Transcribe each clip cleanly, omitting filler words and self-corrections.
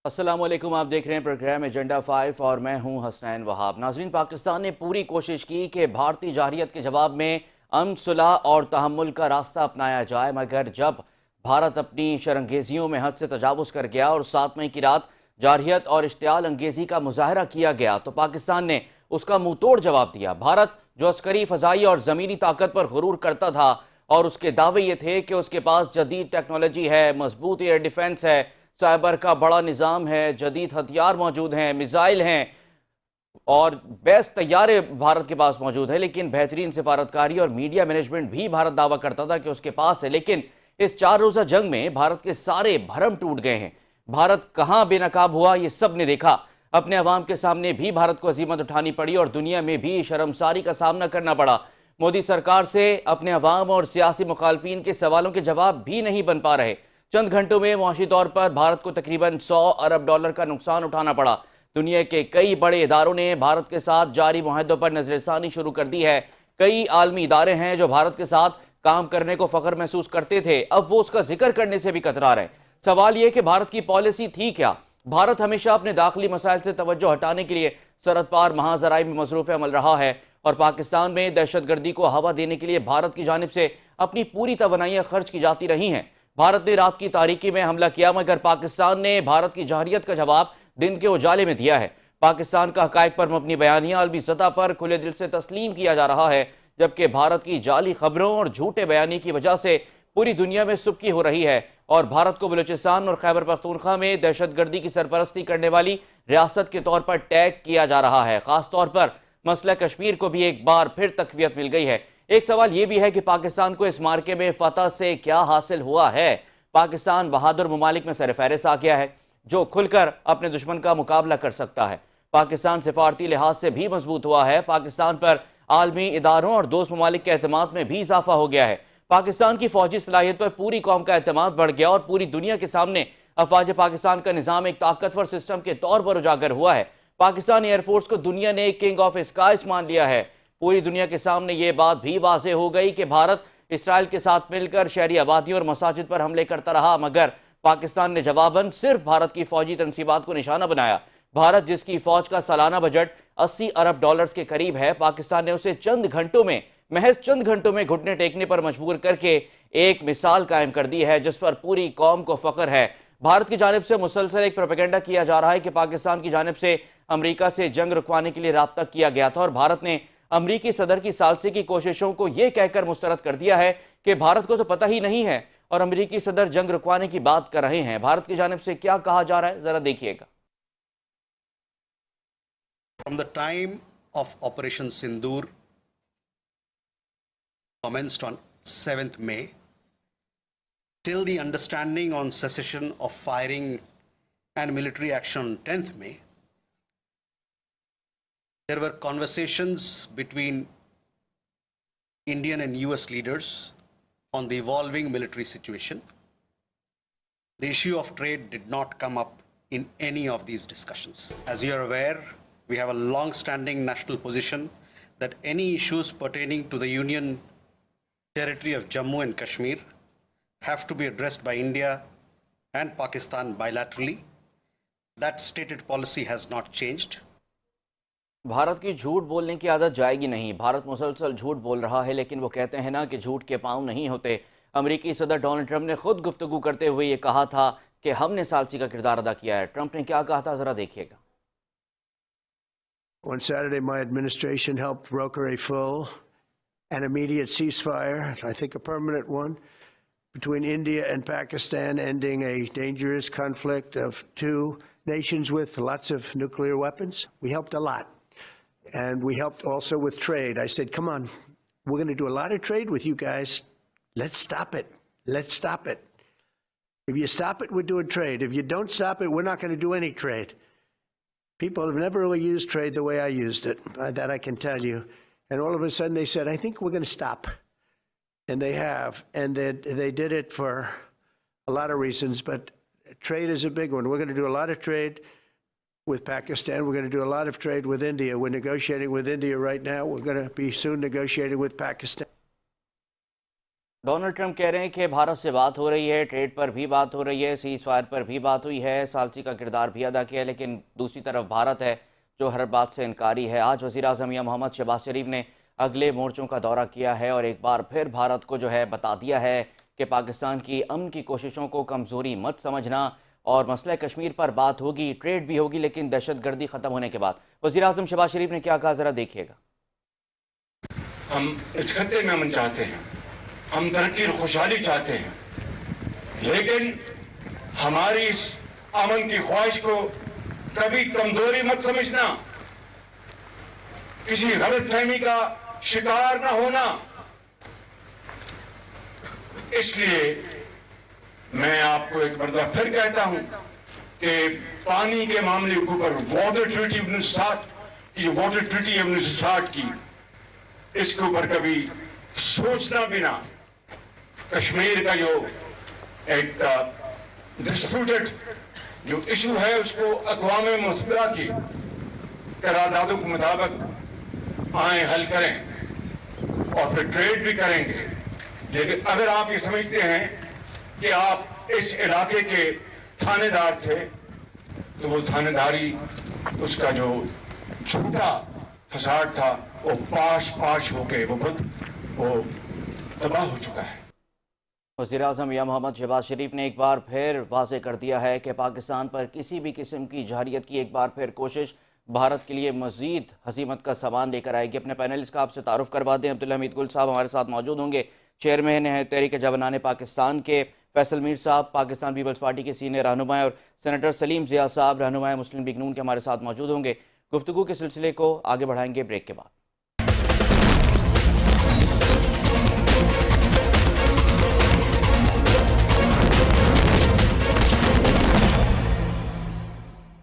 अस्सलाम वालेकुम। आप देख रहे हैं प्रोग्राम एजेंडा 5 और मैं हूं हसनैन वहाब। नाज़रीन, पाकिस्तान ने पूरी कोशिश की कि भारतीय जारहियत के जवाब में अमन सुलह और तहम्मुल का रास्ता अपनाया जाए, मगर जब भारत अपनी शरंगेजियों में हद से तजावुज़ कर गया और 7 मई की रात जारहियत और इश्तियाल अंगेज़ी का मुजाहरा किया गया तो पाकिस्तान ने उसका मुंह तोड़ जवाब दिया। भारत जो अस्करी, फ़ज़ाई और ज़मीनी ताकत पर गुरूर करता था और उसके दावे ये थे कि उसके पास जदीद टेक्नोलॉजी है, मजबूत एयर डिफेंस है, साइबर का बड़ा निज़ाम है, जदीद हथियार मौजूद हैं, मिसाइल हैं और बेस्ट तैयारे भारत के पास मौजूद है, लेकिन बेहतरीन सिफारतकारी और मीडिया मैनेजमेंट भी भारत दावा करता था कि उसके पास है। लेकिन इस 4 रोज़ा जंग में भारत के सारे भरम टूट गए हैं। भारत कहां बेनकाब हुआ ये सब ने देखा। अपने अवाम के सामने भी भारत को अजीमत उठानी पड़ी और दुनिया में भी शर्मसारी का सामना करना पड़ा। मोदी सरकार से अपने अवाम और सियासी मुखालफिन के सवालों के जवाब भी नहीं बन पा रहे। चंद घंटों में मुआशी तौर पर भारत को तकरीबन 100 अरब डॉलर का नुकसान उठाना पड़ा। दुनिया के कई बड़े इदारों ने भारत के साथ जारी मुआहदों पर नजरसानी शुरू कर दी है। कई आलमी इदारे हैं जो भारत के साथ काम करने को फख्र महसूस करते थे, अब वो उसका जिक्र करने से भी कतरा रहे हैं। सवाल यह कि भारत की पॉलिसी थी क्या? भारत हमेशा अपने दाखिली मसाइल से तवज्जो हटाने के लिए सरहद पार महाजराई में मसरूफ अमल रहा है और पाकिस्तान में दहशतगर्दी को हवा देने के लिए भारत की जानिब से अपनी पूरी तवानाइयां खर्च की जाती रही हैं। भारत ने रात की तारीकी में हमला किया, मगर पाकिस्तान ने भारत की जारहियत का जवाब दिन के उजाले में दिया है। पाकिस्तान का हकायक पर मबनी बयानियां आलमी सतह पर खुले दिल से तस्लीम किया जा रहा है, जबकि भारत की जाली खबरों और झूठे बयानी की वजह से पूरी दुनिया में सुबकी हो रही है और भारत को बलूचिस्तान और खैबर पख्तूनख्वा में दहशतगर्दी की सरपरस्ती करने वाली रियासत के तौर पर टैग किया जा रहा है। खासतौर पर मसला कश्मीर को भी एक बार फिर तकवीयत मिल गई है। एक सवाल यह भी है कि पाकिस्तान को इस मार्के में फतह से क्या हासिल हुआ है? पाकिस्तान बहादुर ममालिक में सरफहरिस्त आ गया है जो खुलकर अपने दुश्मन का मुकाबला कर सकता है। पाकिस्तान सिफारती लिहाज से भी मजबूत हुआ है। पाकिस्तान पर आलमी इदारों और दोस्त ममालिक के एतमाद में भी इजाफा हो गया है। पाकिस्तान की फौजी सलाहियत पर पूरी कौम का एतमाद बढ़ गया और पूरी दुनिया के सामने अफवाज पाकिस्तान का निज़ाम एक ताकतवर सिस्टम के तौर पर उजागर हुआ है। पाकिस्तान एयरफोर्स को दुनिया ने किंग ऑफ स्काइज मान लिया है। पूरी दुनिया के सामने यह बात भी वाज़ेह हो गई कि भारत इसराइल के साथ मिलकर शहरी आबादियों और मसाजिद पर हमले करता रहा, मगर पाकिस्तान ने जवाबन सिर्फ भारत की फौजी तनसीबात को निशाना बनाया। भारत जिसकी फौज का सालाना बजट 80 अरब डॉलर्स के करीब है, पाकिस्तान ने उसे महज चंद घंटों में घुटने टेकने पर मजबूर करके एक मिसाल कायम कर दी है जिस पर पूरी कौम को फख्र है। भारत की जानिब से मुसलसल एक प्रोपेगेंडा किया जा रहा है कि पाकिस्तान की जानिब से अमेरिका से जंग रुकवाने के लिए राब्ता किया गया था और भारत ने अमेरिकी सदर की सालसी की कोशिशों को यह कहकर मुस्तरद कर दिया है कि भारत को तो पता ही नहीं है और अमेरिकी सदर जंग रुकवाने की बात कर रहे हैं। भारत की जानिब से क्या कहा जा रहा है, जरा देखिएगा। From the time of Operation Sindoor commenced on 7th May till the understanding on cessation of firing and military action on 10th May, there were conversations between Indian and US leaders on the evolving military situation. The issue of trade did not come up in any of these discussions. As you are aware, we have a long-standing national position that any issues pertaining to the Union territory of Jammu and Kashmir have to be addressed by India and Pakistan bilaterally. That stated policy has not changed. Bharat की झूठ बोलने की आदत जाएगी नहीं। भारत मुसलसल झूठ बोल रहा है, लेकिन वो कहते हैं ना कि झूठ के पांव नहीं होते। अमेरिकी सदर डोनाल्ड ट्रंप ने खुद गुफ्तगू करते हुए ये कहा था कि हमने सालसी का किरदार अदा किया है। ट्रंप ने क्या कहा था, जरा देखिएगा। On Saturday, my administration helped broker a full and immediate ceasefire, I think a permanent one, between India and Pakistan, ending a dangerous conflict of two nations with lots of nuclear weapons. We helped a lot. And we helped also with trade. I said, come on, we're going to do a lot of trade with you guys. Let's stop it. Let's stop it. If you stop it, we're doing trade. If you don't stop it, we're not going to do any trade. People have never really used trade the way I used it, that I can tell you. And all of a sudden they said, I think we're going to stop. And they have. And they did it for a lot of reasons, but trade is a big one. We're going to do a lot of trade with Pakistan. We're going to do a lot of trade with India. We're negotiating with India right now. We're going to be soon negotiating with Pakistan. Donald Trump कह रहे हैं कि भारत से बात हो रही है, trade पर भी बात हो रही है, सीज फायर पर भी बात हुई है, सालसी का किरदार भी अदा किया है, लेकिन दूसरी तरफ भारत है जो हर बात से इनकारी है। आज वज़ीर आज़म मियां मोहम्मद शहबाज शरीफ ने अगले मोर्चों का दौरा किया है और एक बार फिर भारत को जो है बता दिया है कि पाकिस्तान की अमन की कोशिशों को कमज़ोरी मत समझना और मसला कश्मीर पर बात होगी, ट्रेड भी होगी, लेकिन दहशतगर्दी ख़त्म होने के बाद। वज़ीर आज़म शहबाज शरीफ ने क्या कहा, ज़रा देखिएगा। हम इस खत्ते में अमन चाहते हैं, हम तरक्की और खुशहाली चाहते हैं, लेकिन हमारी इस अमन की ख्वाहिश को कभी कमजोरी मत समझना, किसी गलत फहमी का शिकार ना होना। इसलिए मैं आपको एक मरतबा फिर कहता हूं कि पानी के मामले के ऊपर वाटर ट्रीटी 1960 की, वाटर ट्रीटी 1960 की, इसके ऊपर कभी सोचना भी ना। कश्मीर का जो एक डिस्प्यूटेड जो इशू है उसको अक़वाम मुत्तहिदा की करारदादों के मुताबिक आए हल करें और फिर ट्रेड भी करेंगे। लेकिन अगर आप ये समझते हैं कि आप इस इलाके के थानेदार थे, तो वो थानेदारी, उसका जो झूठा फसाद था, वो पाश होके वो तबाह हो चुका है। वज़ीर आज़म मियां मोहम्मद शहबाज शरीफ ने एक बार फिर वाज़ेह कर दिया है कि पाकिस्तान पर किसी भी किस्म की जहरियत की एक बार फिर कोशिश भारत के लिए मज़ीद हसीमत का सामान लेकर आएगी। अपने पैनलिस्ट का आपसे तारुफ करवा दें। अब्दुल्ला हमीद गुल साहब हमारे साथ मौजूद होंगे, चेयरमैन हैं तहरीक जवानाने पाकिस्तान के। फैसल मीर साहब पाकिस्तान पीपल्स पार्टी के सीनियर रहनुमा, और सेनेटर सलीम ज़िया साहब रहनुमा मुस्लिम लीग नून के हमारे साथ मौजूद होंगे। गुफ्तगू के सिलसिले को आगे बढ़ाएंगे ब्रेक के बाद।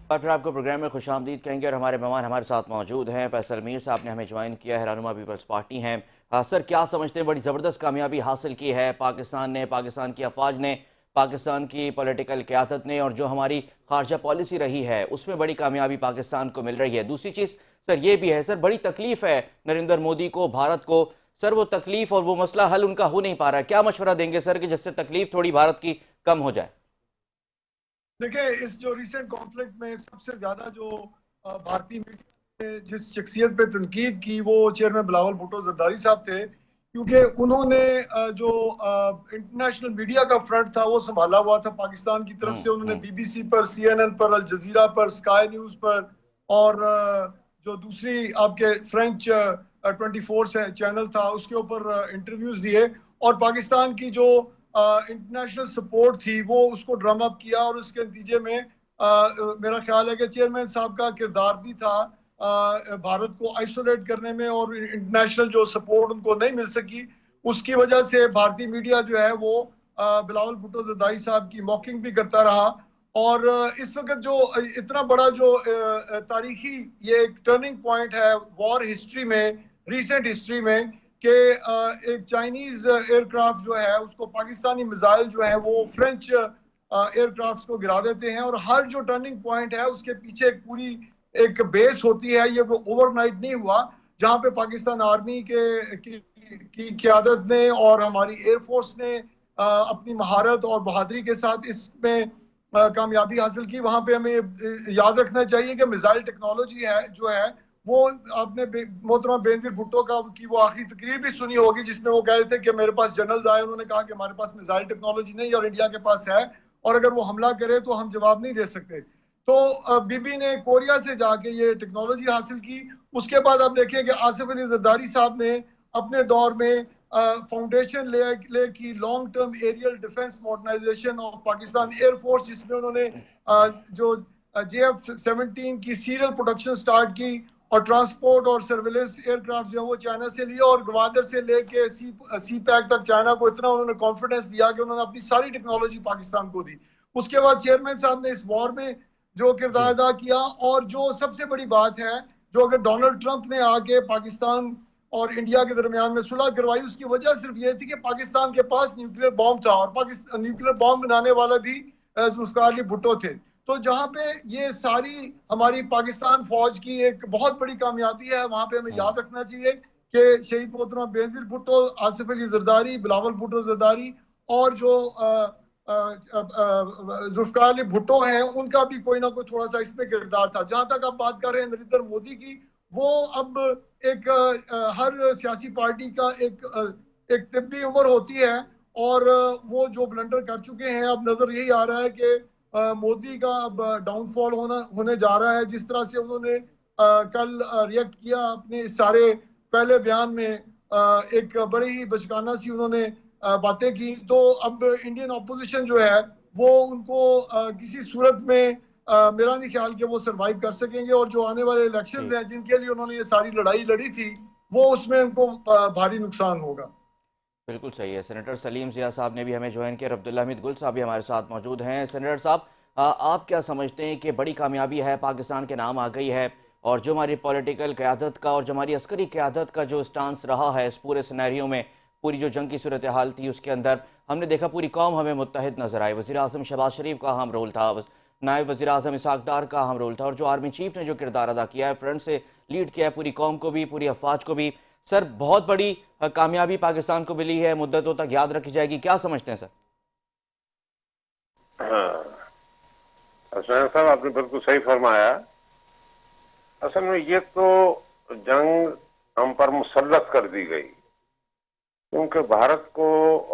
और फिर आपको प्रोग्राम में खुशामदीद कहेंगे और हमारे मेहमान हमारे साथ मौजूद हैं। फैसल मीर साहब ने हमें ज्वाइन किया है, रहनुमा पीपल्स पार्टी हैं। सर, क्या समझते हैं, बड़ी ज़बरदस्त कामयाबी हासिल की है पाकिस्तान ने, पाकिस्तान की अफवाज ने, पाकिस्तान की पॉलिटिकल क़यादत ने, और जो हमारी खारजा पॉलिसी रही है उसमें बड़ी कामयाबी पाकिस्तान को मिल रही है। दूसरी चीज़ सर ये भी है, सर बड़ी तकलीफ़ है नरेंद्र मोदी को, भारत को, सर वो तकलीफ़ और वो मसला हल उनका हो नहीं पा रहा है। क्या मशवरा देंगे सर कि जिससे तकलीफ़ थोड़ी भारत की कम हो जाए? देखिए, इस जो रिसेंट कॉन्फ्लिक्ट में सबसे ज्यादा जो भारतीय मीडिया ने जिस शख्सियत पे तनकीद की वो चेयरमैन बिलावल भुट्टो जरदारी साहब थे, क्योंकि उन्होंने जो इंटरनेशनल मीडिया का फ्रंट था वो संभाला हुआ था पाकिस्तान की तरफ से। उन्होंने बीबीसी पर, CNN पर, अल जजीरा पर, स्काई न्यूज पर, और जो दूसरी आपके फ्रेंच 24 चैनल था उसके ऊपर इंटरव्यूज दिए, और पाकिस्तान की जो इंटरनेशनल सपोर्ट थी वो उसको ड्रम अप किया। और उसके नतीजे में मेरा ख्याल है कि चेयरमैन साहब का किरदार भी था भारत को आइसोलेट करने में, और इंटरनेशनल जो सपोर्ट उनको नहीं मिल सकी उसकी वजह से भारतीय मीडिया जो है वो बिलावल भुट्टो जरदारी साहब की मॉकिंग भी करता रहा। और इस वक्त जो इतना बड़ा जो तारीखी ये एक टर्निंग पॉइंट है वॉर हिस्ट्री में, रिसेंट हिस्ट्री में, कि एक चाइनीज एयरक्राफ्ट जो है उसको पाकिस्तानी मिसाइल जो है वो फ्रेंच एयरक्राफ्ट को गिरा देते हैं। और हर जो टर्निंग पॉइंट है उसके पीछे एक पूरी एक बेस होती है, ये ओवरनाइट नहीं हुआ, जहां पे पाकिस्तान आर्मी की क़यादत ने और हमारी एयरफोर्स ने अपनी महारत और बहादुरी के साथ इसमें कामयाबी हासिल की। वहां पे हमें याद रखना चाहिए कि मिसाइल टेक्नोलॉजी है जो है वो, आपने मोहतरमा बेनजीर भुट्टो की वो आखिरी तकरीर भी सुनी होगी जिसमें वो कह रहे थे कि मेरे पास जनरल्स आए, उन्होंने कहा कि हमारे पास मिसाइल टेक्नोलॉजी नहीं और इंडिया के पास है, और अगर वो हमला करे तो हम जवाब नहीं दे सकते। तो बीबी ने कोरिया से जाके ये टेक्नोलॉजी हासिल की। उसके बाद आप देखिए कि आसिफ अली जरदारी साहब ने अपने दौर में फाउंडेशन ले की long term aerial defence modernisation of Pakistan air force, जिसमें उन्होंने जो JF-17 की सीरियल प्रोडक्शन स्टार्ट की, और ट्रांसपोर्ट और सर्विलेंस एयरक्राफ्ट जो है वो चाइना से लिया, और ग्वादर से लेके सी पैक तक चाइना को इतना उन्होंने कॉन्फिडेंस दिया कि उन्होंने अपनी सारी टेक्नोलॉजी पाकिस्तान को दी। उसके बाद चेयरमैन साहब ने इस वॉर में जो किरदार अदा किया, और जो सबसे बड़ी बात है, जो अगर डोनाल्ड ट्रंप ने आके पाकिस्तान और इंडिया के दरमियान में सुलह करवाई, उसकी वजह सिर्फ ये थी कि पाकिस्तान के पास न्यूक्लियर बॉम्ब था, और पाकिस्तान न्यूक्लियर बॉम्ब बनाने वाला भी जुल्फिकार अली भुट्टो थे। तो जहाँ पे ये सारी हमारी पाकिस्तान फौज की एक बहुत बड़ी कामयाबी है, वहां पे हमें याद रखना चाहिए कि शहीद मोहतरमा बेनजीर भुट्टो, आसिफ अली जरदारी, बिलावल भुट्टो जरदारी और जो जुल्फकार अली भुट्टो हैं, उनका भी कोई ना कोई थोड़ा सा इसमें किरदार था। जहां तक आप बात कर रहे हैं नरेंद्र मोदी की, वो अब एक हर सियासी पार्टी का एक तिब्बी उम्र होती है, और वो जो ब्लंडर कर चुके हैं, अब नजर यही आ रहा है कि मोदी का अब डाउनफॉल होने जा रहा है। जिस तरह से उन्होंने कल रिएक्ट किया अपने इस सारे पहले बयान में, एक बड़ी ही बचकाना सी उन्होंने बातें की, तो अब इंडियन अपोजिशन जो है वो उनको किसी सूरत में मेरा नहीं ख्याल कि वो सरवाइव कर सकेंगे, और जो आने वाले इलेक्शंस जी हैं जिनके लिए उन्होंने ये सारी लड़ाई लड़ी थी, वो उसमें उनको भारी नुकसान होगा। बिल्कुल सही है। सेनेटर सलीम ज़िया साहब ने भी हमें ज्वाइन किया और अब्दुल्ला हमीद गुल साहब भी हमारे साथ मौजूद हैं। सेनेटर साहब, आप क्या समझते हैं कि बड़ी कामयाबी है, पाकिस्तान के नाम आ गई है, और जो हमारी पॉलिटिकल क़यादत का और जो हमारी अस्करी क़यादत का जो स्टांस रहा है इस पूरे सिनेरियो में, पूरी जो जंग की सूरत हाल थी उसके अंदर हमने देखा पूरी कौम हमें मुत्तहिद नजर आई। वज़ीर आज़म शहबाज शरीफ का अहम रोल था, नायब वज़ीर आज़म इसहाक डार का अहम रोल था, और जो आर्मी चीफ ने जो किरदार अदा किया है, फ्रंट से लीड किया है पूरी कौम को भी, पूरी अफवाज को भी। सर, बहुत बड़ी कामयाबी पाकिस्तान को मिली है, मुद्दतों तक याद रखी जाएगी, क्या समझते हैं सर? हाँ, हसनैन साहब आपने बिल्कुल सही फरमाया। असल में ये तो जंग हम पर मुसल्लत कर दी गई, क्योंकि भारत को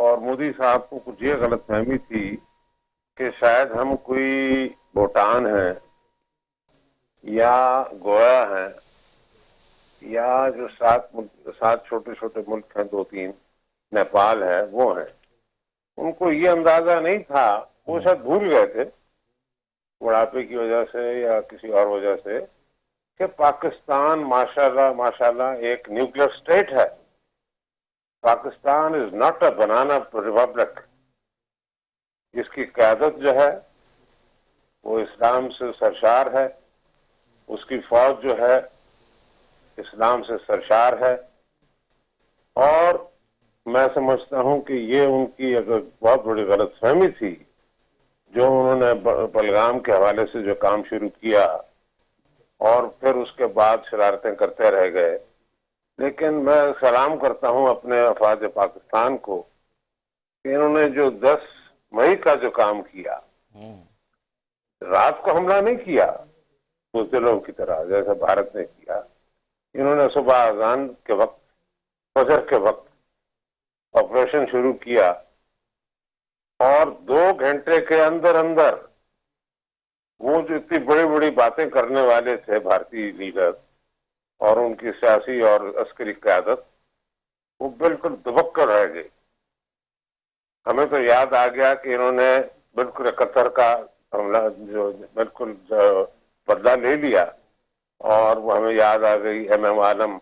और मोदी साहब को कुछ ये गलतफहमी थी कि शायद हम कोई भूटान है या गोया है या जो सात छोटे छोटे मुल्क हैं, 2-3 नेपाल है, वो हैं। उनको ये अंदाजा नहीं था, वो शायद भूल गए थे बुढ़ापे की वजह से या किसी और वजह से, कि पाकिस्तान माशाल्लाह माशाल्लाह एक न्यूक्लियर स्टेट है। Pakistan is not a banana Republic. इसकी क़यादत जो है वो इस्लाम से सरशार है, उसकी फौज जो है इस्लाम से सरशार है, और मैं समझता हूं कि ये उनकी अगर बहुत बड़ी गलतफहमी थी जो उन्होंने बलगाम के हवाले से जो काम शुरू किया और फिर उसके बाद शरारतें करते रह गए। लेकिन मैं सलाम करता हूं अपने अफवाज पाकिस्तान को कि इन्होंने जो 10 मई का जो काम किया, रात को हमला नहीं किया बुज़दिलों की तरह जैसे भारत ने किया। इन्होंने सुबह अजान के वक्त, फजर के वक्त ऑपरेशन शुरू किया, और 2 घंटे के अंदर अंदर वो जो इतनी बड़ी बड़ी बातें करने वाले थे भारतीय लीडर और उनकी सियासी और अस्करी क़यादत, वो बिल्कुल दुबक कर रह गई। हमें तो याद आ गया कि इन्होंने बिल्कुल 71 का हमला जो बिल्कुल बदला ले लिया, और वो हमें याद आ गई MM आलम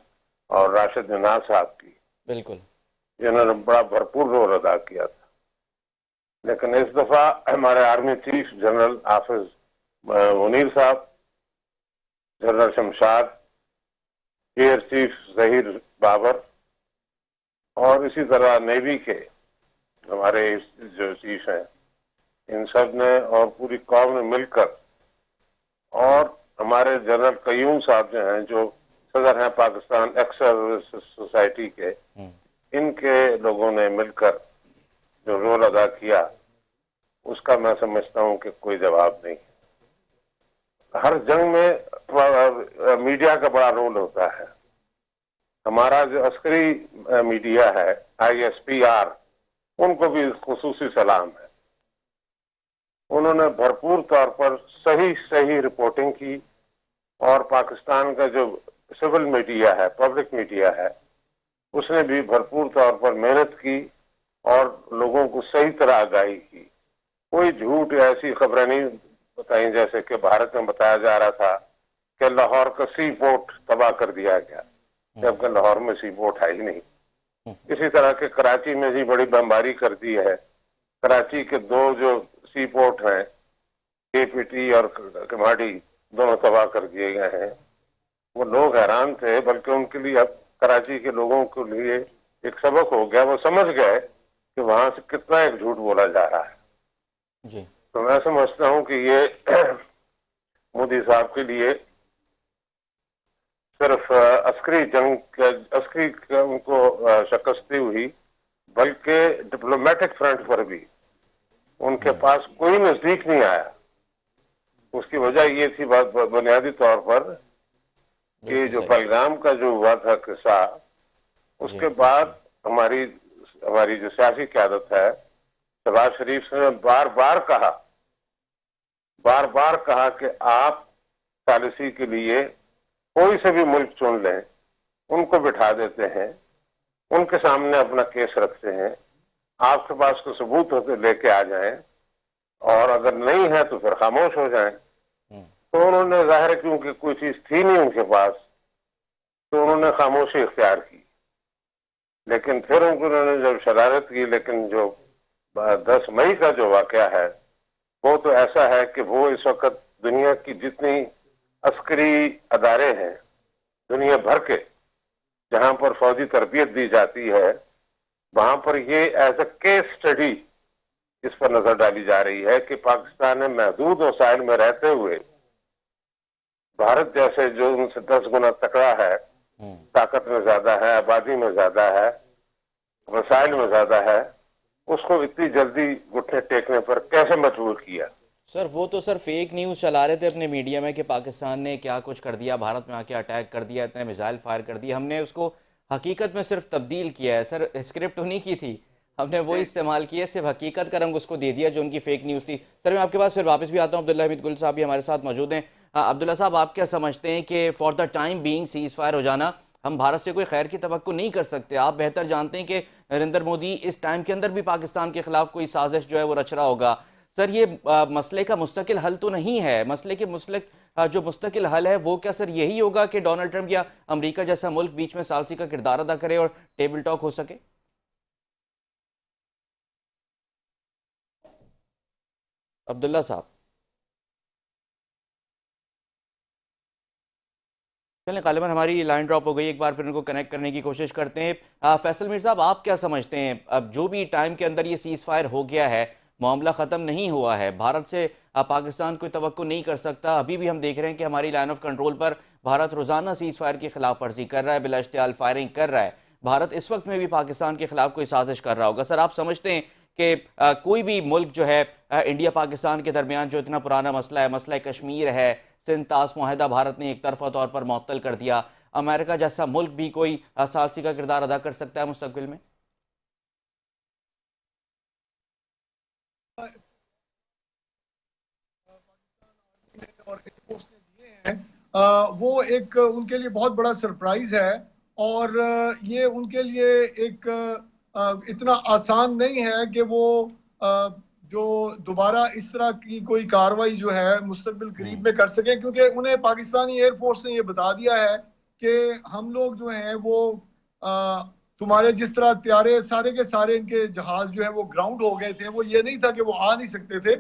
और राशिद निनाज साहब की, बिल्कुल, जिन्होंने बड़ा भरपूर रोल अदा किया था। लेकिन इस दफा हमारे army chief general Hafiz Munir साहब, general Shamshad, air chief Zaheer Babar, और इसी तरह नेवी के हमारे जो चीफ हैं, इन सब ने और पूरी कौम ने मिलकर, और हमारे जनरल कयूम साहब जो हैं, जो सदर हैं पाकिस्तान एक्स सर्विस सोसाइटी के, इनके लोगों ने मिलकर जो रोल अदा किया, उसका मैं समझता हूं कि कोई जवाब नहीं। हर जंग में मीडिया का बड़ा रोल होता है। हमारा जो अस्करी मीडिया है ISPR, उनको भी खुसूसी सलाम है। उन्होंने भरपूर तौर पर सही रिपोर्टिंग की, और पाकिस्तान का जो सिविल मीडिया है, पब्लिक मीडिया है, उसने भी भरपूर तौर पर मेहनत की और लोगों को सही तरह आगाही की। कोई झूठ या ऐसी खबरें नहीं बताई जैसे कि भारत में बताया जा रहा था कि लाहौर का सी पोर्ट तबाह कर दिया गया, जबकि लाहौर में सी पोर्ट है ही नहीं। इसी तरह के कराची में भी बड़ी बमबारी कर दी है। कराची के 2 जो सी पोर्ट हैं, KPT और कमाडी, दोनों तबाह कर दिए गए हैं। वो लोग हैरान थे, बल्कि उनके लिए अब कराची के लोगों के लिए एक सबक हो गया। वो समझ गए कि वहां से कितना एक झूठ बोला जा रहा है जी। तो मैं समझता हूं कि ये मोदी साहब के लिए सिर्फ अस्करी उनको शिकस्त हुई, बल्कि डिप्लोमेटिक फ्रंट पर भी उनके पास कोई नजदीक नहीं आया। उसकी वजह ये थी बात बुनियादी तौर पर कि जो पहलगाम का जो हुआ था किस्सा, उसके बाद हमारी जो सियासी क़यादत है, शहबाज शरीफ ने बार बार कहा कि आप पॉलिसी के लिए कोई से भी मुल्क चुन लें, उनको बिठा देते हैं, उनके सामने अपना केस रखते हैं, आपके पास कोई सबूत होते लेके आ जाएं, और अगर नहीं है तो फिर खामोश हो जाएं। तो उन्होंने जाहिर है क्योंकि कोई चीज थी नहीं उनके पास, तो उन्होंने खामोशी इख्तियार की। लेकिन फिर उन्होंने जब शरारत की, लेकिन जो 10 मई का जो वाकया है वो तो ऐसा है कि वो इस वक्त दुनिया की जितनी अस्करी अदारे हैं दुनिया भर के, जहां पर फौजी तरबियत दी जाती है, वहां पर ये एज अ केस स्टडी इस पर नजर डाली जा रही है कि पाकिस्तान में महदूद वसाइल में रहते हुए भारत जैसे जो उनसे 10 गुना तकड़ा है, ताकत में ज्यादा है, आबादी में ज्यादा है, वसाइल में ज्यादा है, उसको इतनी जल्दी घुटने टेकने पर कैसे मजबूर किया। सर वो तो सर फेक न्यूज़ चला रहे थे अपने मीडिया में कि पाकिस्तान ने क्या कुछ कर दिया, भारत में आके अटैक कर दिया, इतने मिसाइल फायर कर दिए। हमने उसको हकीकत में सिर्फ तब्दील किया है सर, स्क्रिप्ट उन्हीं की थी, हमने वो इस्तेमाल किया, सिर्फ हकीकत का रंग उसको दे दिया जो उनकी फेक न्यूज़ थी। सर मैं आपके पास फिर वापस भी आता हूँ, अब्दुल्ला हमीद गुल साहब भी हमारे साथ मौजूद हैं। अब्दुल्ला साहब, आप क्या समझते हैं कि for the time being seize fire हो जाना, हम भारत से कोई खैर की तवक्को नहीं कर सकते? आप बेहतर जानते हैं कि नरेंद्र मोदी इस टाइम के अंदर भी पाकिस्तान के खिलाफ कोई साजिश जो है वो रच रहा होगा। सर ये मसले का मुस्तकिल हल तो नहीं है, मसले के जो मुस्तकिल हल है वो क्या सर यही होगा कि डोनाल्ड ट्रंप या अमेरिका जैसा मुल्क बीच में सालसी का किरदार अदा करे और टेबल टॉक हो सके? अब्दुल्ला साहब चलें, गालिबन हमारी लाइन ड्रॉप हो गई, एक बार फिर उनको कनेक्ट करने की कोशिश करते हैं। फैसल मीर साहब, आप क्या समझते हैं, अब जो भी टाइम के अंदर ये सीज़ फायर हो गया है, मामला ख़त्म नहीं हुआ है, भारत से पाकिस्तान कोई तवक्को नहीं कर सकता, अभी भी हम देख रहे हैं कि हमारी लाइन ऑफ कंट्रोल पर भारत रोज़ाना सीज़ फायर की खिलाफ वर्जी कर रहा है, बिलाश्तियाल फायरिंग कर रहा है, भारत इस वक्त में भी पाकिस्तान के खिलाफ कोई साजिश कर रहा होगा। सर आप समझते हैं कि कोई भी मुल्क जो है इंडिया पाकिस्तान के दरमियान जो इतना पुराना मसला है, मसला कश्मीर है, सिंध तास मुआहदा भारत ने एक तरफा तौर पर मुअत्तल कर दिया, अमेरिका जैसा मुल्क भी कोई सालसी का किरदार अदा कर सकता है मुस्तकबिल में? और एयरफोर्स ने दिए हैं, वो एक उनके लिए बहुत बड़ा सरप्राइज है, और ये उनके लिए एक इतना आसान नहीं है कि वो जो दोबारा इस तरह की कोई कार्रवाई जो है मुस्तकबिल करीब में कर सके, क्योंकि उन्हें पाकिस्तानी एयरफोर्स ने ये बता दिया है कि हम लोग जो हैं वो तुम्हारे जिस तरह त्यारे सारे के सारे इनके जहाज जो है वो ग्राउंड हो गए थे, वो ये नहीं था कि वो आ नहीं सकते थे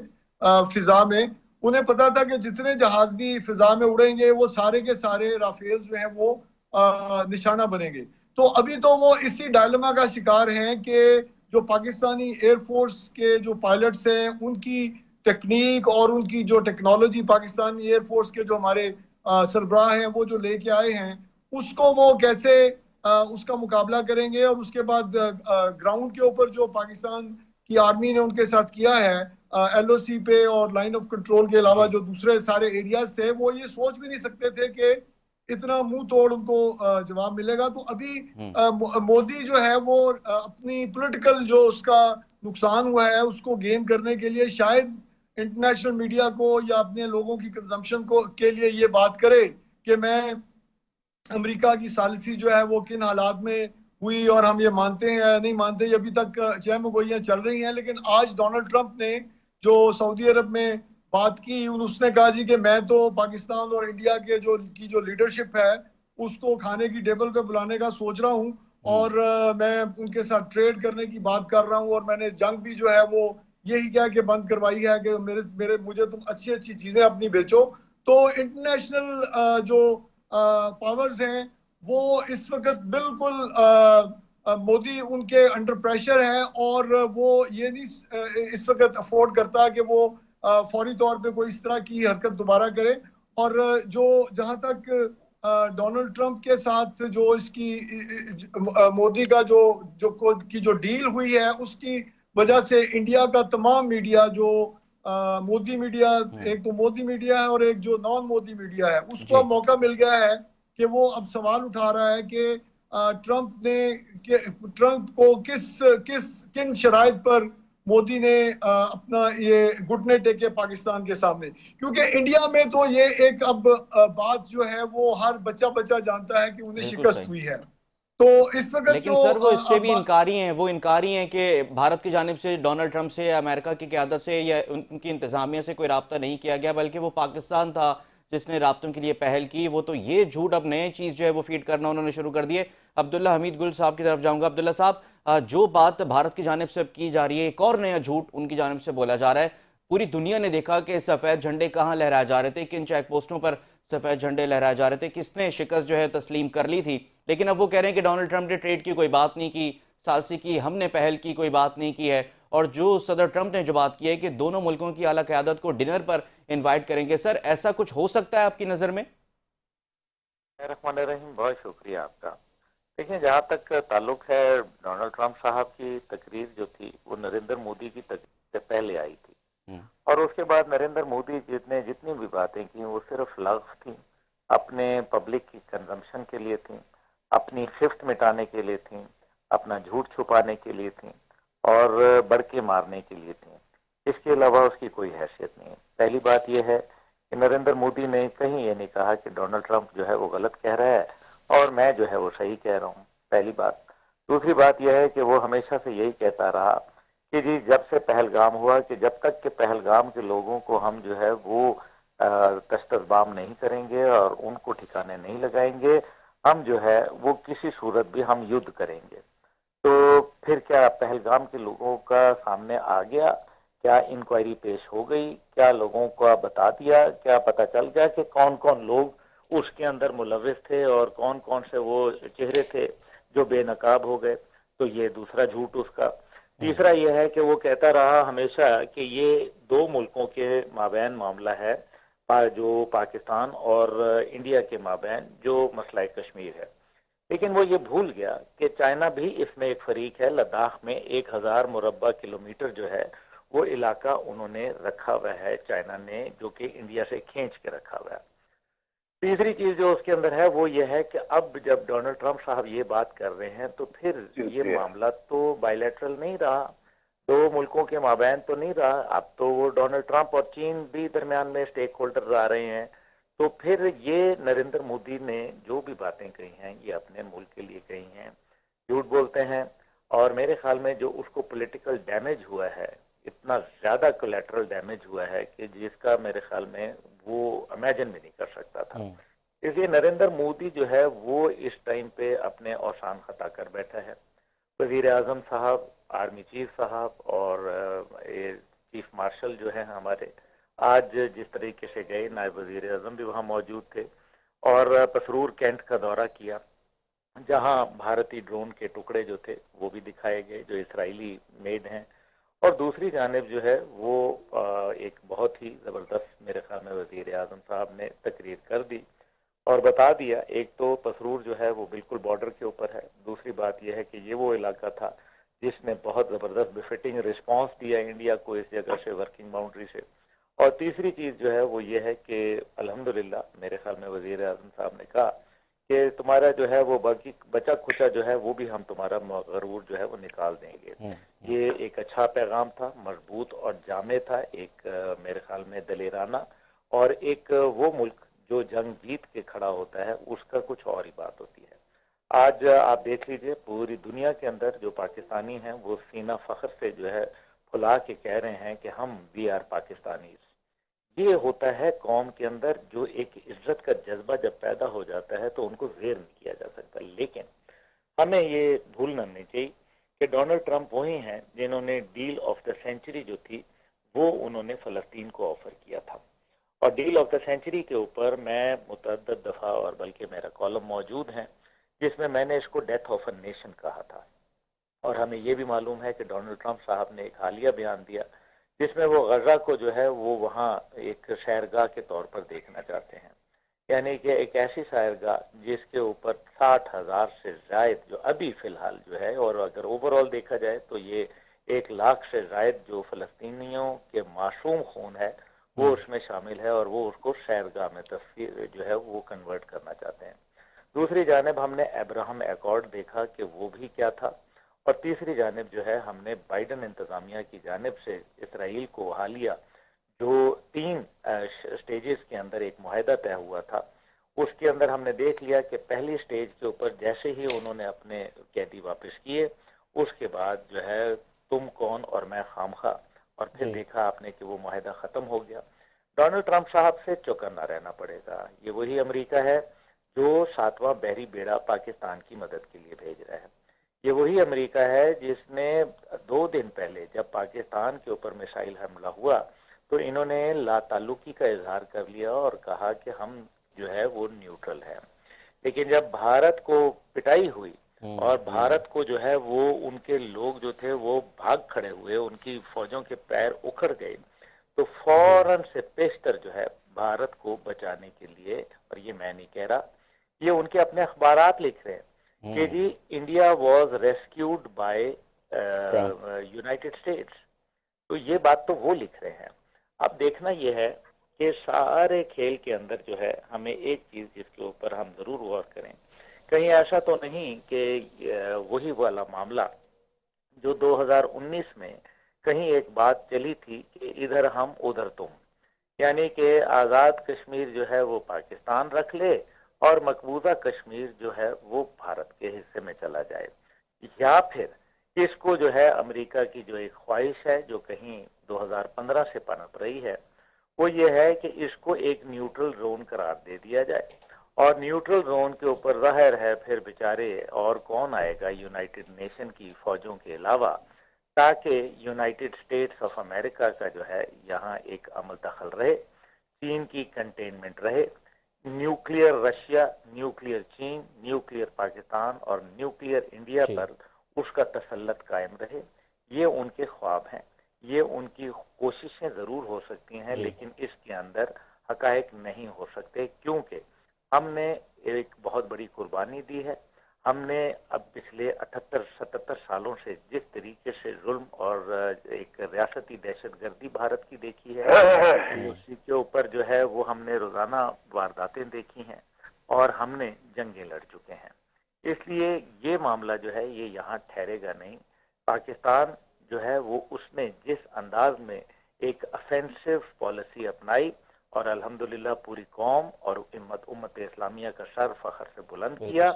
फिजा में। उन्हें पता था कि जितने जहाज भी फिजा में उड़ेंगे वो सारे के सारे राफेल जो हैं वो निशाना बनेंगे। तो अभी तो वो इसी डायलेमा का शिकार हैं कि जो पाकिस्तानी एयरफोर्स के जो पायलट्स हैं उनकी टेक्निक और उनकी जो टेक्नोलॉजी पाकिस्तानी एयरफोर्स के जो हमारे सरबराह हैं वो जो लेके आए हैं, उसको वो कैसे उसका मुकाबला करेंगे। और उसके बाद ग्राउंड के ऊपर जो पाकिस्तान की आर्मी ने उनके साथ किया है LOC पे और लाइन ऑफ कंट्रोल के अलावा जो दूसरे सारे एरियाज थे, वो ये सोच भी नहीं सकते थे कि इतना मुंह तोड़ उनको जवाब मिलेगा। तो अभी मोदी जो है वो अपनी पॉलिटिकल जो उसका नुकसान हुआ है उसको गेन करने के लिए शायद इंटरनेशनल मीडिया को या अपने लोगों की कंजम्पशन को के लिए ये बात करे कि मैं अमेरिका की सालिसी जो है वो किन हालात में हुई और हम ये मानते हैं या नहीं मानते, अभी तक चहमगोइयां चल रही हैं। लेकिन आज डोनाल्ड ट्रंप ने जो सऊदी अरब में बात की, उसने कहा जी कि मैं तो पाकिस्तान और इंडिया के जो लीडरशिप है उसको खाने की टेबल पे बुलाने का सोच रहा हूँ, और मैं उनके साथ ट्रेड करने की बात कर रहा हूँ, और मैंने जंग भी जो है वो यही कह के बंद करवाई है कि मुझे तुम अच्छी अच्छी चीजें अपनी बेचो। तो इंटरनेशनल जो पावर्स हैं वो इस वक्त बिल्कुल मोदी उनके अंडर प्रेशर है, और वो ये नहीं इस वक्त अफोर्ड करता कि वो फौरी तौर पे कोई इस तरह की हरकत दोबारा करे। और जो जहां तक डोनाल्ड ट्रंप के साथ जो इसकी मोदी का जो डील हुई है उसकी वजह से इंडिया का तमाम मीडिया जो मोदी मीडिया, एक तो मोदी मीडिया है और एक जो नॉन मोदी मीडिया है, उसको अब मौका मिल गया है कि वो अब सवाल उठा रहा है कि ट्रंप को किन शराइत पर मोदी ने अपना ये घुटने टेके पाकिस्तान के सामने, क्योंकि इंडिया में तो ये एक अब बात जो है वो हर बच्चा बच्चा जानता है कि उन्हें बिल्कुल शिकस्त सही। हुई है। तो इस वक्त लेकिन जो सर वो इससे भी अब इनकारी हैं, वो इनकारी हैं कि भारत की जानिब से डोनाल्ड ट्रंप से या अमेरिका की क़यादत से या उनकी इंतज़ामिया से कोई रब्ता नहीं किया गया, बल्कि वो पाकिस्तान था जिसने राब्तों के लिए पहल की। वो तो ये झूठ अब नए चीज़ जो है वो फीड करना उन्होंने शुरू कर दिए। अब्दुल्ला हमीद गुल साहब की तरफ जाऊंगा। अब्दुल्ला साहब, जो बात भारत की जानिब से अब की जा रही है, एक और नया झूठ उनकी जानिब से बोला जा रहा है। पूरी दुनिया ने देखा कि सफ़ेद झंडे कहाँ लहराए जा रहे थे, किन चेक पोस्टों पर सफ़ेद झंडे लहराए जा रहे थे, किसने शिकस्त जो है तस्लीम कर ली थी। लेकिन अब वो कह रहे हैं कि डोनाल्ड ट्रंप ने ट्रेड की कोई बात नहीं की, सालसी की हमने पहल की कोई बात नहीं की है। और जो सदर ट्रंप ने जो बात की है कि दोनों मुल्कों की आला क़यादत को डिनर पर इनवाइट करेंगे, सर ऐसा कुछ हो सकता है आपकी नज़र में? रहमान रहीम, बहुत शुक्रिया आपका। देखिए, जहाँ तक ताल्लुक है डोनाल्ड ट्रंप साहब की तकरीर जो थी वो नरेंद्र मोदी की तकरीर से पहले आई थी, और उसके बाद नरेंद्र मोदी जितनी भी बातें की वो सिर्फ लफ्ज़ थी, अपने पब्लिक की कंजम्पशन के लिए थी, अपनी खिफ्त मिटाने के लिए थी, अपना झूठ छुपाने के लिए थी और बड़के मारने के लिए थी। इसके अलावा उसकी कोई हैसियत नहीं है। पहली बात यह है कि नरेंद्र मोदी ने कहीं ये नहीं कहा कि डोनाल्ड ट्रंप जो है वो गलत कह रहा है और मैं जो है वो सही कह रहा हूँ, पहली बात। दूसरी बात यह है कि वो हमेशा से यही कहता रहा कि जी जब से पहलगाम हुआ कि जब तक के पहलगाम के लोगों को हम जो है वो तश्तज़बाम नहीं करेंगे और उनको ठिकाने नहीं लगाएंगे, हम जो है वो किसी सूरत भी हम युद्ध करेंगे। तो फिर क्या पहलगाम के लोगों का सामने आ गया? क्या इंक्वायरी पेश हो गई? क्या लोगों को बता दिया? क्या पता चल गया कि कौन कौन लोग उसके अंदर मुलविस थे और कौन कौन से वो चेहरे थे जो बेनकाब हो गए? तो ये दूसरा झूठ उसका। तीसरा यह है कि वो कहता रहा हमेशा कि ये दो मुल्कों के माबैन मामला है, जो पाकिस्तान और इंडिया के माबैन जो मसला कश्मीर है। लेकिन वो ये भूल गया कि चाइना भी इसमें एक फरीक है। लद्दाख में 1000 मुरब्बा किलोमीटर जो है वो इलाका उन्होंने रखा हुआ है चाइना ने, जो कि इंडिया से खींच के रखा हुआ है। तीसरी चीज जो उसके अंदर है वो ये है कि अब जब डोनाल्ड ट्रंप साहब ये बात कर रहे हैं तो फिर ये मामला तो बायलैटरल नहीं रहा, दो मुल्कों के माबैन तो नहीं रहा। अब तो वो डोनाल्ड ट्रंप और चीन भी दरमियान में स्टेक होल्डर आ रहे हैं। तो फिर ये नरेंद्र मोदी ने जो भी बातें कही हैं ये अपने मुल्क के लिए कही हैं, झूठ बोलते हैं। और मेरे ख्याल में जो उसको पॉलिटिकल डैमेज हुआ है, इतना ज्यादा कोलैटरल डैमेज हुआ है कि जिसका मेरे ख्याल में वो इमेजिन भी नहीं कर सकता था। इसलिए नरेंद्र मोदी जो है वो इस टाइम पे अपने औसान खता कर बैठा है। वजीर आजम साहब, आर्मी चीफ साहब और चीफ मार्शल जो है हमारे, आज जिस तरीके से गए, नायब वजीर आजम भी वहाँ मौजूद थे और पसरूर कैंट का दौरा किया, जहाँ भारतीय ड्रोन के टुकड़े जो थे वो भी दिखाए गए जो इसराइली मेड हैं। और दूसरी जानिब जो है वो एक बहुत ही ज़बरदस्त मेरे ख्याल में वजीर आजम साहब ने तकरीर कर दी और बता दिया। एक तो पसरूर जो है वो बिल्कुल बॉर्डर के ऊपर है, दूसरी बात यह है कि ये वो इलाका था जिसने बहुत ज़बरदस्त बिफिटिंग रिस्पॉन्स दिया इंडिया को इस जगह से, वर्किंग बाउंड्री से। और तीसरी चीज़ जो है वो ये है कि अल्हम्दुलिल्लाह मेरे ख्याल में वजीर आजम साहब ने कहा कि तुम्हारा जो है वो बाकी बचा खुचा जो है वो भी हम तुम्हारा गरूर जो है वो निकाल देंगे। ये एक अच्छा पैगाम था, मजबूत और जामे था, एक मेरे ख्याल में दलेराना, और एक वो मुल्क जो जंग जीत के खड़ा होता है उसका कुछ और ही बात होती है। आज आप देख लीजिए पूरी दुनिया के अंदर जो पाकिस्तानी हैं वो सीना फख्र से जो है फुला के कह रहे हैं कि हम वी आर पाकिस्तानी। ये होता है कौम के अंदर जो एक इज्जत का जज्बा जब पैदा हो जाता है तो उनको ज़ेर नहीं किया जा सकता। लेकिन हमें ये भूलना नहीं चाहिए कि डोनाल्ड ट्रंप वही हैं जिन्होंने डील ऑफ द सेंचुरी जो थी वो उन्होंने फ़लस्तीन को ऑफर किया था। और डील ऑफ द सेंचुरी के ऊपर मैं मुतअद्दिद दफ़ा और बल्कि मेरा कॉलम मौजूद है जिसमें मैंने इसको डेथ ऑफ अ नेशन कहा था। और हमें ये भी मालूम है कि डोनाल्ड ट्रंप साहब ने एक हालिया बयान दिया जिसमें वो गजा को जो है वो वहाँ एक शहरगाह के तौर पर देखना चाहते हैं। यानी कि एक ऐसी शायरगाह जिसके ऊपर 60,000 से जायद जो अभी फिलहाल जो है, और अगर ओवरऑल देखा जाए तो ये 1 लाख से जायद जो फलस्तीनियों के मासूम खून है वो उसमें शामिल है, और वो उसको शायरगाह में तस्वीर जो है वो कन्वर्ट करना चाहते हैं। दूसरी जानिब हमने अब्राहम एकॉर्ड देखा कि वो भी क्या था, और तीसरी जानिब जो है हमने बाइडन इंतजामिया की जानिब से इसराइल को हालिया जो 3 स्टेजेस के अंदर एक मुआहदा तय हुआ था, उसके अंदर हमने देख लिया कि पहली स्टेज के ऊपर जैसे ही उन्होंने अपने कैदी वापस किए, उसके बाद जो है तुम कौन और मैं खामखा, और फिर देखा आपने कि वो मुआहदा खत्म हो गया। डोनाल्ड ट्रंप साहब से चौकन्ना रहना पड़ेगा। ये वही अमेरिका है जो 7वां बहरी बेड़ा पाकिस्तान की मदद के लिए भेज रहा है। ये वही अमेरिका है जिसने 2 दिन पहले जब पाकिस्तान के ऊपर मिसाइल हमला हुआ तो इन्होंने लाताल्लुकी का इजहार कर लिया और कहा कि हम जो है वो न्यूट्रल है। लेकिन जब भारत को पिटाई हुई और भारत को जो है वो उनके लोग जो थे वो भाग खड़े हुए, उनकी फौजों के पैर उखड़ गए, तो फौरन से पेशतर जो है भारत को बचाने के लिए, और ये मैं नहीं कह रहा, ये उनके अपने अखबारात लिख रहे हैं कि जी India was rescued by United States. तो ये बात तो वो लिख रहे हैं। अब देखना यह है कि सारे खेल के अंदर जो है हमें एक चीज जिसके ऊपर हम जरूर गौर करें, कहीं ऐसा तो नहीं कि वही वाला मामला जो 2019 में कहीं एक बात चली थी कि इधर हम उधर तुम, यानी कि आज़ाद कश्मीर जो है वो पाकिस्तान रख ले और मकबूजा कश्मीर जो है वो भारत के हिस्से में चला जाए, या फिर इसको जो है अमेरिका की जो एक ख्वाहिश है जो कहीं 2015 से पनप रही है, वो ये है कि इसको एक न्यूट्रल जोन करार दे दिया जाए। और न्यूट्रल जोन के ऊपर जाहिर है फिर बेचारे और कौन आएगा यूनाइटेड नेशन की फौजों के अलावा, ताकि यूनाइटेड स्टेट्स ऑफ अमेरिका का जो है यहाँ एक अमल दखल रहे, चीन की कंटेनमेंट रहे, न्यूक्लियर रशिया, न्यूक्लियर चीन, न्यूक्लियर पाकिस्तान और न्यूक्लियर इंडिया पर उसका तसल्लत कायम रहे। ये उनके ख्वाब हैं, ये उनकी कोशिशें जरूर हो सकती हैं, लेकिन इसके अंदर हकायक नहीं हो सकते, क्योंकि हमने एक बहुत बड़ी कुर्बानी दी है। हमने अब पिछले 78-77 सालों से जिस तरीके से जुल्म और एक रियासती दहशतगर्दी भारत की देखी है, उसी के ऊपर जो है वो हमने रोजाना वारदातें देखी हैं और हमने जंगें लड़ चुके हैं। इसलिए ये मामला जो है ये यहाँ ठहरेगा नहीं। पाकिस्तान जो है वो उसने जिस अंदाज में एक ऑफेंसिव पॉलिसी अपनाई और अल्हम्दुलिल्लाह पूरी कौम और उम्मत इस्लामिया का सर फख्र से बुलंद किया,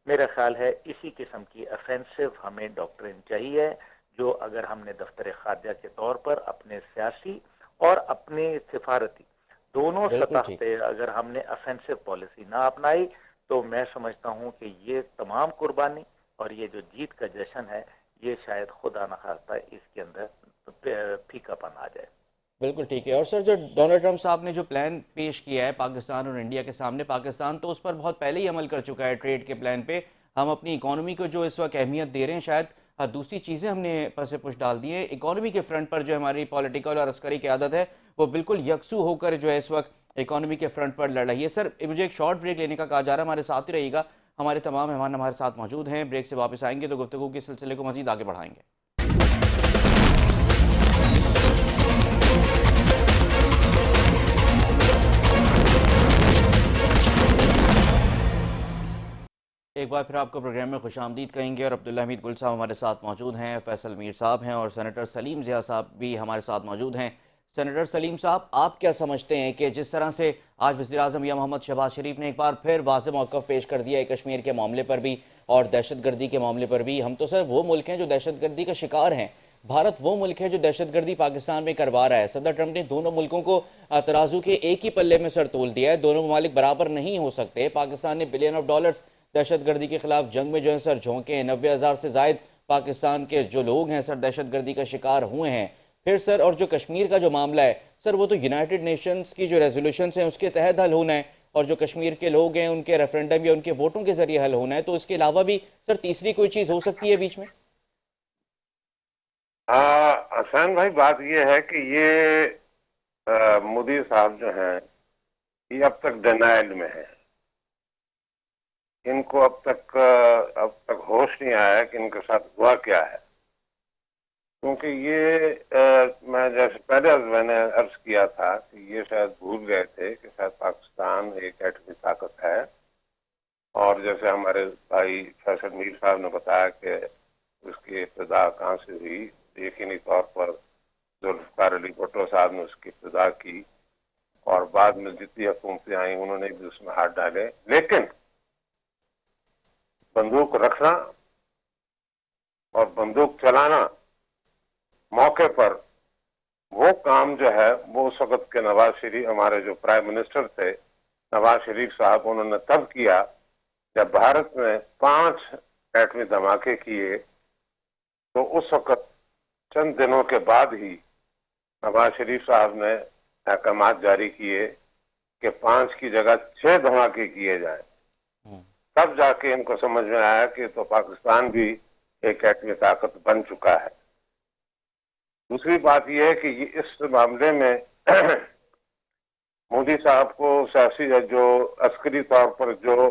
मेरा ख्याल है इसी किस्म की ऑफेंसिव हमें डॉक्ट्रिन चाहिए, जो अगर हमने दफ्तर खारजा के तौर पर अपने सियासी और अपने सिफारती दोनों सतह पे अगर हमने ऑफेंसिव पॉलिसी ना अपनाई, तो मैं समझता हूं कि ये तमाम कुर्बानी और ये जो जीत का जश्न है ये शायद खुदा न खास्ता इसके अंदर फीकापन आ जाए। बिल्कुल ठीक है। और सर जो डोनाल्ड ट्रंप साहब ने जो प्लान पेश किया है पाकिस्तान और इंडिया के सामने, पाकिस्तान तो उस पर बहुत पहले ही अमल कर चुका है ट्रेड के प्लान पे। हम अपनी इकोनॉमी को जो इस वक्त अहमियत दे रहे हैं, शायद दूसरी चीज़ें हमने पसे पुश डाल दी है। इकोनॉमी के फ्रंट पर जो हमारी पॉलिटिकल और अस्करी क़यादत है वो बिल्कुल यकसू होकर जो है इस वक्त इकोनॉमी के फ्रंट पर लड़ रही है। सर मुझे एक शॉर्ट ब्रेक लेने का कहा जा रहा है, हमारे साथ ही रहिएगा। हमारे तमाम मेहमान हमारे साथ मौजूद हैं, ब्रेक से वापस आएंगे तो गुफ्तगू के सिलसिले को मजीद आगे बढ़ाएंगे। एक बार फिर आपको प्रोग्राम में खुशामदीद कहेंगे और अब्दुल्ला हमीद गुल साहब हमारे साथ मौजूद हैं, फैसल मीर साहब हैं और सेनेटर सलीम ज़िया साहब भी हमारे साथ मौजूद हैं। सेनेटर सलीम साहब, आप क्या समझते हैं कि जिस तरह से आज वज़ीर-ए-आज़म या मोहम्मद शहबाज शरीफ ने एक बार फिर वाज़ेह मौक़िफ़ पेश कर दिया है कश्मीर के मामले पर भी और दहशतगर्दी के मामले पर भी, हम तो सर वो मुल्क हैं जो दहशतगर्दी का शिकार हैं, भारत वो मुल्क है जो दहशतगर्दी पाकिस्तान में करवा रहा है। सदर ट्रंप ने दोनों मुल्कों को तराजू के एक ही पल्ले में सर तोल दिया है, दोनों ममालिक बराबर नहीं हो सकते। पाकिस्तान ने बिलियन ऑफ डॉलर्स दहशतगर्दी के खिलाफ जंग में जो है सर झोंके, 90,000 से जायद पाकिस्तान के जो लोग हैं सर दहशतगर्दी का शिकार हुए हैं। फिर सर और जो कश्मीर का जो मामला है सर, वो तो यूनाइटेड नेशंस की जो रेजोल्यूशंस हैं उसके तहत हल होना है और जो कश्मीर के लोग हैं उनके रेफरेंडम या उनके वोटों के जरिए हल होना है। तो इसके अलावा भी सर तीसरी कोई चीज हो सकती है बीच में? हसन भाई, बात ये है कि ये मोदी साहब जो हैं ये अब तक डिनाइल में है। इनको अब तक होश नहीं आया कि इनके साथ हुआ क्या है, क्योंकि ये मैं जैसे पहले मैंने अर्ज किया था कि ये शायद भूल गए थे कि शायद पाकिस्तान एक एटमी ताकत है। और जैसे हमारे भाई फैसल मीर साहब ने बताया कि उसकी इब्तिदा कहाँ से हुई, यकीनी तौर पर जुल्फ़िकार अली भुट्टो साहब ने उसकी इब्तिदा की और बाद में जितनी हुकूमतें आई उन्होंने भी उसमें हाथ डाले। लेकिन बंदूक रखना और बंदूक चलाना मौके पर, वो काम जो है वो उस वक्त के नवाज शरीफ, हमारे जो प्राइम मिनिस्टर थे नवाज शरीफ साहब, उन्होंने तब किया जब भारत ने 5 एटमी धमाके किए। तो उस वक्त चंद दिनों के बाद ही नवाज शरीफ साहब ने अहकामात जारी किए कि 5 की जगह 6 धमाके किए जाएं। तब जाके इनको समझ में आया कि तो पाकिस्तान भी एक एटमी ताकत बन चुका है। दूसरी बात यह है कि इस मामले में मोदी साहब को सियासी जो अस्करी तौर पर जो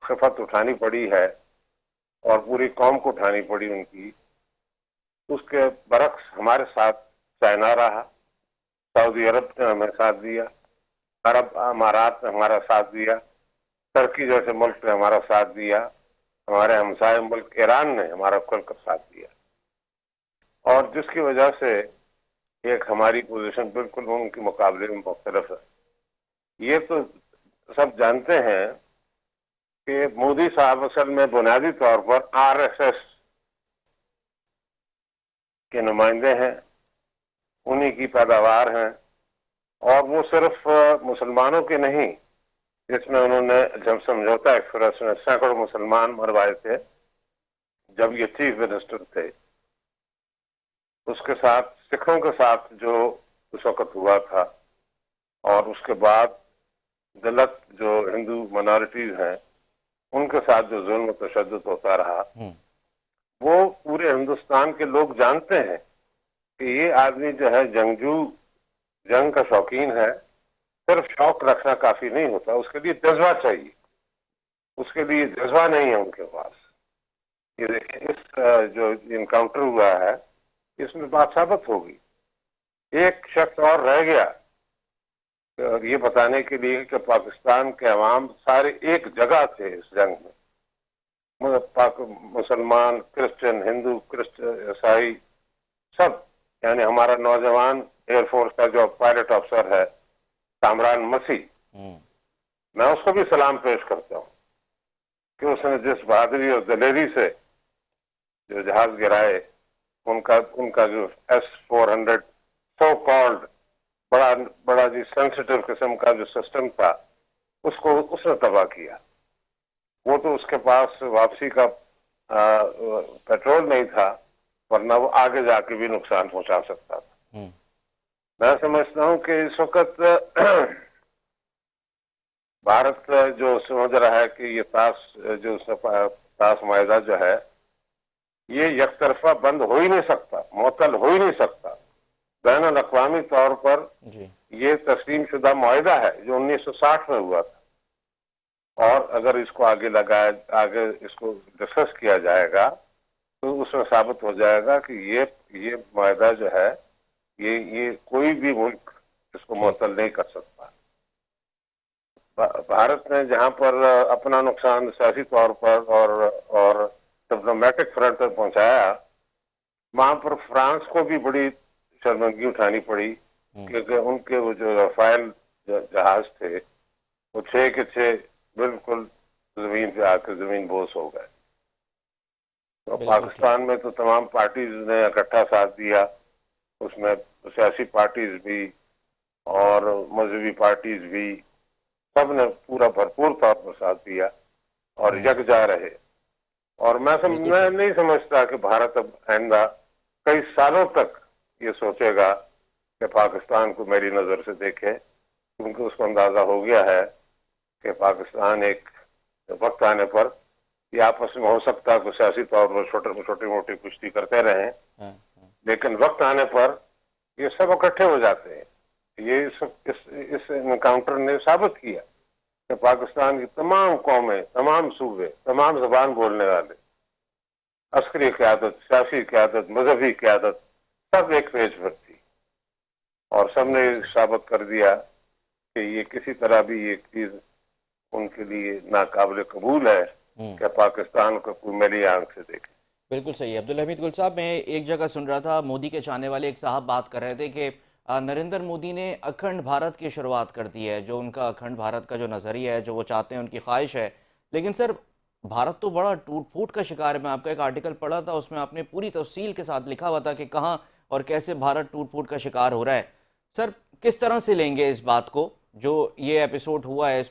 खिफत उठानी पड़ी है और पूरी कौम को उठानी पड़ी उनकी, उसके बरक्स हमारे साथ चाइना रहा, सऊदी अरब ने हमें साथ दिया, अरब अमारात ने हमारा साथ दिया, तुर्की जैसे मुल्क ने हमारा साथ दिया, हमारे हमसाये मुल्क ईरान ने हमारा खुलकर साथ दिया। और जिसकी वजह से एक हमारी पोजीशन बिल्कुल उनके मुकाबले में मुख्तलिफ है। ये तो सब जानते हैं कि मोदी साहब असल में बुनियादी तौर पर आरएसएस के नुमाइंदे हैं, उन्हीं की पैदावार हैं। और वो सिर्फ मुसलमानों के नहीं, जिसमें उन्होंने जब समझौता एक्सप्रेस में सैकड़ों मुसलमान मरवाए थे जब ये चीफ मिनिस्टर थे, उसके साथ सिखों के साथ जो उस वक्त हुआ था और उसके बाद दलित जो हिंदू माइनॉरिटीज हैं उनके साथ जो जुल्म तशद्दुद होता रहा, वो पूरे हिंदुस्तान के लोग जानते हैं कि ये आदमी जो है जंगजू, जंग का शौकीन है। सिर्फ शौक रखना काफी नहीं होता, उसके लिए जज्बा चाहिए, उसके लिए जज्बा नहीं है उनके पास। ये देखिए, इस जो इनकाउंटर हुआ है इसमें बात साबित होगी। एक शख्स और रह गया ये बताने के लिए कि पाकिस्तान के अवाम सारे एक जगह थे इस जंग में, मतलब मुसलमान, क्रिश्चियन, हिंदू, क्रिश्चियन, ईसाई सब। यानी हमारा नौजवान एयरफोर्स का जो पायलट अफसर है कामरान मसीह, मैं उसको भी सलाम पेश करता हूँ कि उसने जिस बहादुरी और दलेरी से जो जहाज गिराए, उनका जो S-400 सो कॉल्ड बड़ा जी सेंसिटिव किस्म का जो सिस्टम था, उसको उसने तबाह किया। वो तो उसके पास वापसी का पेट्रोल नहीं था, वरना वो आगे जाके भी नुकसान पहुंचा सकता था। मैं समझता हूं कि इस वक्त भारत जो समझ रहा है कि ये ताश मायदा जो है ये यकतरफा बंद हो ही नहीं सकता, मुअत्तल हो ही नहीं सकता। बैनुल अक़वामी तौर पर ये तस्लीम शुदा मुआहिदा है जो 1960 में हुआ था, और अगर इसको आगे इसको डिस्कस किया जाएगा तो उसमें साबित हो जाएगा कि ये मुआहिदा जो है ये कोई भी मुल्क इसको मुअत्तल नहीं कर सकता। भारत ने जहां पर अपना नुकसान सियासी तौर पर और डिप्लोमेटिक फ्रंट पर पहुंचाया, वहां पर फ्रांस को भी बड़ी शर्मिंदगी उठानी पड़ी, क्योंकि उनके वो जो राफेल जहाज थे वो 6 के 6 बिल्कुल जमीन पे आकर जमीन बोस हो गए। तो पाकिस्तान में तो तमाम पार्टीज ने इकट्ठा साथ दिया, उसमें सियासी पार्टीज भी और मजहबी पार्टीज भी, सब ने पूरा भरपूर तौर पर साथ दिया और यकजा रहे। और मैं नहीं समझता कि भारत अब आइंदा कई सालों तक ये सोचेगा कि पाकिस्तान को मेरी नज़र से देखे, क्योंकि उसको अंदाज़ा हो गया है कि पाकिस्तान एक वक्त आने पर ये आपस में हो सकता है कि सियासी तौर पर छोटी मोटी कुश्ती करते रहें, लेकिन वक्त आने पर ये सब इकट्ठे हो जाते हैं। ये सब इस इनकाउंटर ने साबित किया कि पाकिस्तान की तमाम कौमें, तमाम सूबे, तमाम जबान बोलने वाले, अस्करी क़यादत, सियासी क़यादत, मजहबी क़यादत, सब एक पेज पर थी और सबने साबित कर दिया कि ये किसी तरह भी ये चीज उनके लिए नाकाबिल कबूल है कि पाकिस्तान को कोई मेरी आंख से देखे। बिल्कुल सही है। अब्दुल हमीद गुल साहब, मैं एक जगह सुन रहा था, मोदी के चाहने वाले एक साहब बात कर रहे थे कि नरेंद्र मोदी ने अखंड भारत की शुरुआत कर दी है, जो उनका अखंड भारत का जो नज़रिया है, जो वो चाहते हैं, उनकी ख्वाहिश है। लेकिन सर, भारत तो बड़ा टूट फूट का शिकार है। मैं आपका एक आर्टिकल पढ़ा था, उसमें आपने पूरी तफसील के साथ लिखा हुआ था कि कहाँ और कैसे भारत टूट फूट का शिकार हो रहा है। सर, किस तरह से लेंगे इस बात को, जो ये एपिसोड हुआ है इस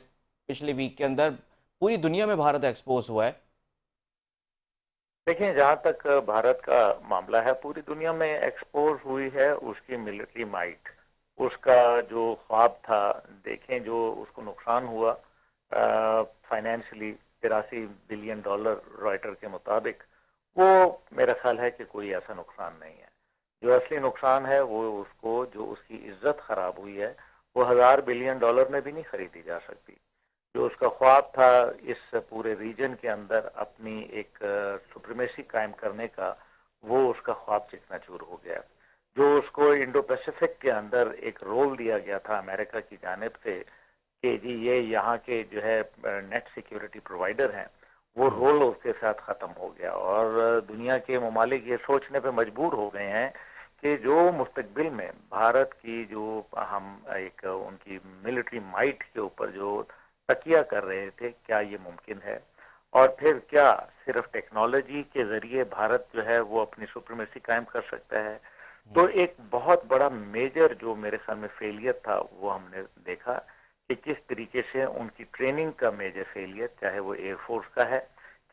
पिछले वीक के अंदर, पूरी दुनिया में भारत एक्सपोज हुआ है? देखिए, जहाँ तक भारत का मामला है, पूरी दुनिया में एक्सपोज हुई है उसकी मिलिट्री माइट, उसका जो ख्वाब था। देखें जो उसको नुकसान हुआ फाइनेंशियली, 83 बिलियन डॉलर रॉयटर के मुताबिक, वो मेरा ख्याल है कि कोई ऐसा नुकसान नहीं है। जो असली नुकसान है वो उसको, जो उसकी इज्जत खराब हुई है, वो 1000 बिलियन डॉलर में भी नहीं खरीदी जा सकती। जो उसका ख्वाब था इस पूरे रीजन के अंदर अपनी एक सुप्रीमेसी कायम करने का, वो उसका ख्वाब चिकनाचूर हो गया। जो उसको इंडो पैसिफिक के अंदर एक रोल दिया गया था अमेरिका की जानिब से कि जी ये यहाँ के जो है नेट सिक्योरिटी प्रोवाइडर हैं, वो रोल उसके साथ ख़त्म हो गया और दुनिया के ममालिक ये सोचने पे मजबूर हो गए हैं कि जो मुस्तकबिल में भारत की जो हम एक उनकी मिलिट्री माइट के ऊपर जो तकिया कर रहे थे, क्या ये मुमकिन है? और फिर क्या सिर्फ टेक्नोलॉजी के जरिए भारत जो है वो अपनी सुप्रीमेसी कायम कर सकता है? तो एक बहुत बड़ा मेजर जो मेरे ख्याल में फेलियर था वो हमने देखा कि किस तरीके से उनकी ट्रेनिंग का मेजर फेलियर, चाहे वो एयरफोर्स का है,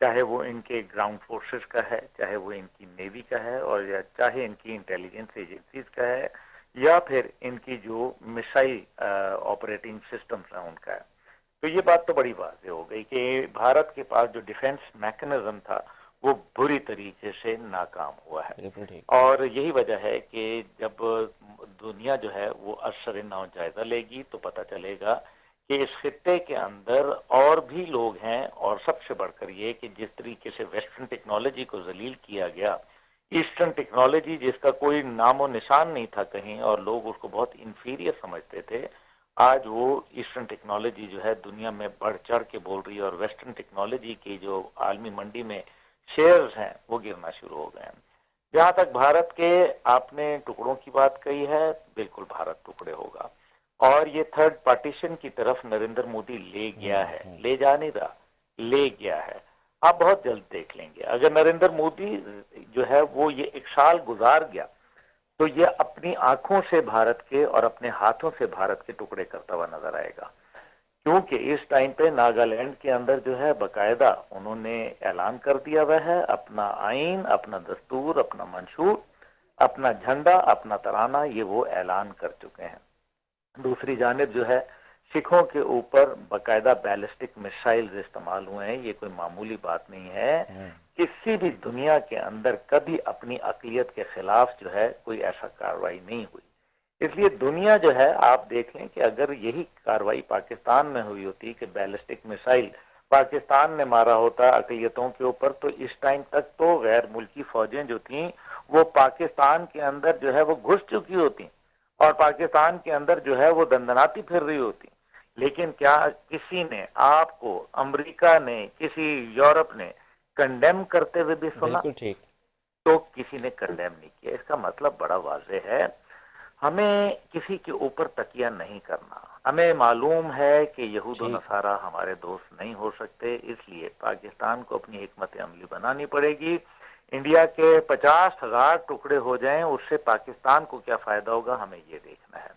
चाहे वो इनके ग्राउंड फोर्सेस का है, चाहे वो इनकी नेवी का है, और या चाहे इनकी इंटेलिजेंस एजेंसीज का है, या फिर इनकी जो मिसाइल ऑपरेटिंग सिस्टम्स हैं उनका है। तो ये बात तो बड़ी वाज़ेह हो गई कि भारत के पास जो डिफेंस मैकेनिज्म था वो बुरी तरीके से नाकाम हुआ है। और यही वजह है कि जब दुनिया जो है वो असर नौ जायजा लेगी तो पता चलेगा कि इस खित्ते के अंदर और भी लोग हैं, और सबसे बढ़कर ये कि जिस तरीके से वेस्टर्न टेक्नोलॉजी को जलील किया गया, ईस्टर्न टेक्नोलॉजी जिसका कोई नामो निशान नहीं था कहीं और लोग उसको बहुत इंफीरियर समझते थे, आज वो ईस्टर्न टेक्नोलॉजी जो है दुनिया में बढ़ चढ़ के बोल रही है और वेस्टर्न टेक्नोलॉजी की जो आलमी मंडी में शेयर्स हैं वो गिरना शुरू हो गए हैं। जहाँ तक भारत के आपने टुकड़ों की बात कही है, बिल्कुल भारत टुकड़े होगा और ये थर्ड पार्टीशन की तरफ नरेंद्र मोदी ले गया है, ले जा नहीं रहा, ले गया है। आप बहुत जल्द देख लेंगे अगर नरेंद्र मोदी जो है वो ये एक साल गुजार गया तो ये अपनी आंखों से भारत के और अपने हाथों से भारत के टुकड़े करता हुआ नजर आएगा, क्योंकि इस टाइम पे नागालैंड के अंदर जो है बकायदा उन्होंने ऐलान कर दिया हुआ है अपना आइन, अपना दस्तूर, अपना मंशूर, अपना झंडा, अपना तराना, ये वो ऐलान कर चुके हैं। दूसरी जानिब जो है सिखों के ऊपर बकायदा बैलिस्टिक मिसाइल्स इस्तेमाल हुए हैं, ये कोई मामूली बात नहीं है। किसी भी दुनिया के अंदर कभी अपनी अक़लियत के खिलाफ जो है कोई ऐसा कार्रवाई नहीं हुई। इसलिए दुनिया जो है आप देख लें कि अगर यही कार्रवाई पाकिस्तान में हुई होती कि बैलिस्टिक मिसाइल पाकिस्तान ने मारा होता अक़लियतों के ऊपर, तो इस टाइम तक तो गैर मुल्की फौजें जो थीं वो पाकिस्तान के अंदर जो है वो घुस चुकी होती और पाकिस्तान के अंदर जो है वो दंदनाती फिर रही होती। लेकिन क्या किसी ने आपको, अमेरिका ने, किसी यूरोप ने कंडेम करते हुए भी सुना? ठीक। तो किसी ने कंडेम नहीं किया। इसका मतलब बड़ा वाज़ेह है, हमें किसी के ऊपर तकिया नहीं करना। हमें मालूम है कि यहूद और नसारा हमारे दोस्त नहीं हो सकते, इसलिए पाकिस्तान को अपनी हिकमत अमली बनानी पड़ेगी। इंडिया के 50,000 टुकड़े हो जाएं, उससे पाकिस्तान को क्या फायदा होगा, हमें ये देखना है।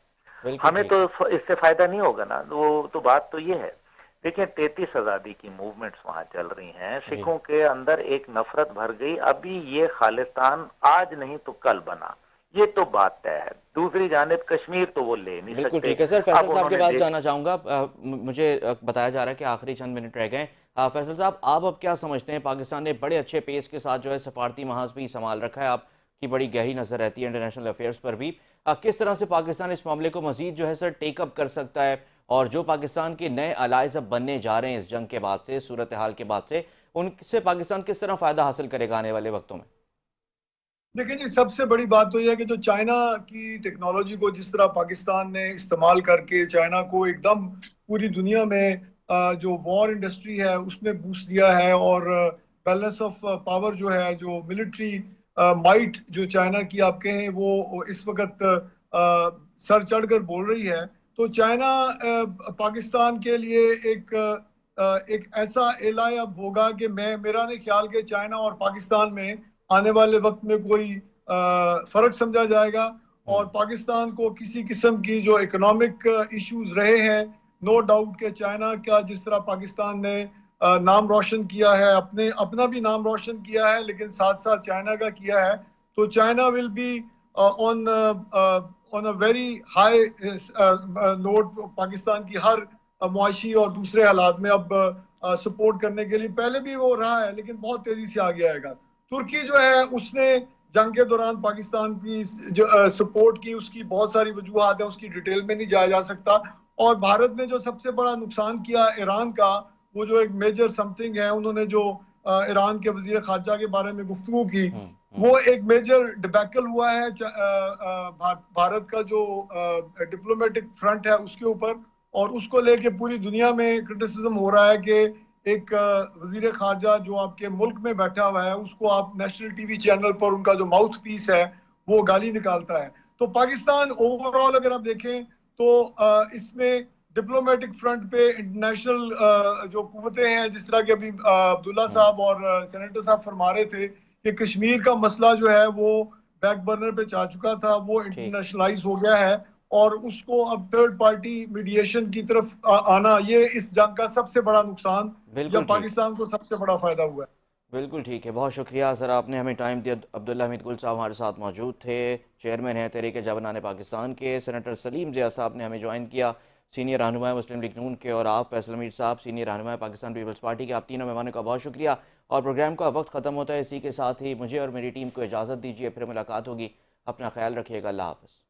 हमें तो इससे फायदा नहीं होगा ना, वो तो बात तो ये है। देखिए 33 आज़ादी की मूवमेंट्स वहां चल रही हैं, सिखों के अंदर एक नफरत भर गई। अभी ये खालिस्तान आज नहीं तो कल बना, ये तो बात तय है। दूसरी जानिब कश्मीर तो वो ले नहीं बिल्कुल सकते। ठीक है सर, फैसल साहब के पास जाना चाहूँगा। मुझे बताया जा रहा है कि आखिरी चंद मिनट रह गए। फैसल साहब, आप अब क्या समझते हैं? पाकिस्तान ने बड़े अच्छे पेस के साथ जो है सफारती महाज भी संभाल रखा है, आपकी बड़ी गहरी नज़र रहती है इंटरनेशनल अफेयर्स पर भी। किस तरह से पाकिस्तान इस मामले को मजीद जो है सर टेकअप कर सकता है, और जो पाकिस्तान के नए अलाइज अब बनने जा रहे हैं इस जंग के बाद से, सूरत हाल के बाद से, उनसे पाकिस्तान किस तरह फ़ायदा हासिल करेगा आने वाले वक्तों में? देखिए जी, सबसे बड़ी बात तो यह है कि जो चाइना की टेक्नोलॉजी को जिस तरह पाकिस्तान ने इस्तेमाल करके चाइना को एकदम पूरी दुनिया में जो वॉर इंडस्ट्री है उसमें बूस्ट दिया है, और बैलेंस ऑफ पावर जो है, जो मिलिट्री माइट जो चाइना की आपके हैं वो इस वक्त सर चढ़कर बोल रही है। तो चाइना पाकिस्तान के लिए एक ऐसा एलाय अब होगा कि मेरा नहीं ख्याल कि चाइना और पाकिस्तान में आने वाले वक्त में कोई फर्क समझा जाएगा, और पाकिस्तान को किसी किस्म की जो इकोनॉमिक इश्यूज रहे हैं, नो डाउट के चाइना का जिस तरह पाकिस्तान ने नाम रोशन किया है, अपना भी नाम रोशन किया है, लेकिन साथ साथ चाइना का किया है, तो China will be on a very high note Pakistan की हर मुआशी और दूसरे हालात में अब सपोर्ट करने के लिए। पहले भी वो रहा है लेकिन बहुत तेजी से आगे आएगा। तुर्की जो है उसने जंग के दौरान पाकिस्तान की जो सपोर्ट की, उसकी बहुत सारी वजूहात है, उसकी डिटेल में नहीं जाया जा सकता। और भारत ने जो सबसे बड़ा नुकसान किया ईरान का, वो जो एक मेजर समथिंग है, उन्होंने जो ईरान के वजीर खारजा के बारे में गुफ्तगू की, वो एक मेजर डिबैकल हुआ है भारत का जो डिप्लोमेटिक फ्रंट है उसके ऊपर, और उसको लेके पूरी दुनिया में क्रिटिसिज्म हो रहा है कि एक वजीर खारजा जो आपके मुल्क में बैठा हुआ है उसको आप नेशनल टीवी चैनल पर उनका जो माउथ पीस है वो गाली निकालता है। तो पाकिस्तान ओवरऑल अगर आप देखें तो इसमें डिप्लोमेटिक फ्रंट पे इंटरनेशनल जो कुव्वतें हैं, जिस तरह के अभी अब्दुल्ला साहब और सेनेटर साहब फरमा रहे थे कि कश्मीर का मसला जो है वो बैक बर्नर पे जा चुका था, वो इंटरनेशनलाइज हो गया है, और उसको अब थर्ड पार्टी मीडिएशन की तरफ आना, ये इस जंग का सबसे बड़ा नुकसान या पाकिस्तान को सबसे बड़ा फायदा हुआ है। बिल्कुल ठीक है, बहुत शुक्रिया सर, आपने हमें टाइम दिया। अब्दुल्ला हमीद गुल साहब हमारे साथ मौजूद थे, चेयरमैन हैं तहरीक जवानान पाकिस्तान के। सेनेटर सलीम ज़िया साहब ने हमें ज्वाइन किया, सीनियर रहनुमा मुस्लिम लीग नून के, और आप फैसल मीर साहब सीनियर रहनुमा पाकिस्तान पीपल्स पार्टी के। आप तीनों मेहमानों का बहुत शुक्रिया। और प्रोग्राम का वक्त ख़त्म होता है, इसी के साथ ही मुझे और मेरी टीम को इजाज़त दीजिए, फिर मुलाकात होगी। अपना ख्याल रखिएगा, अल्लाह हाफ़िज़।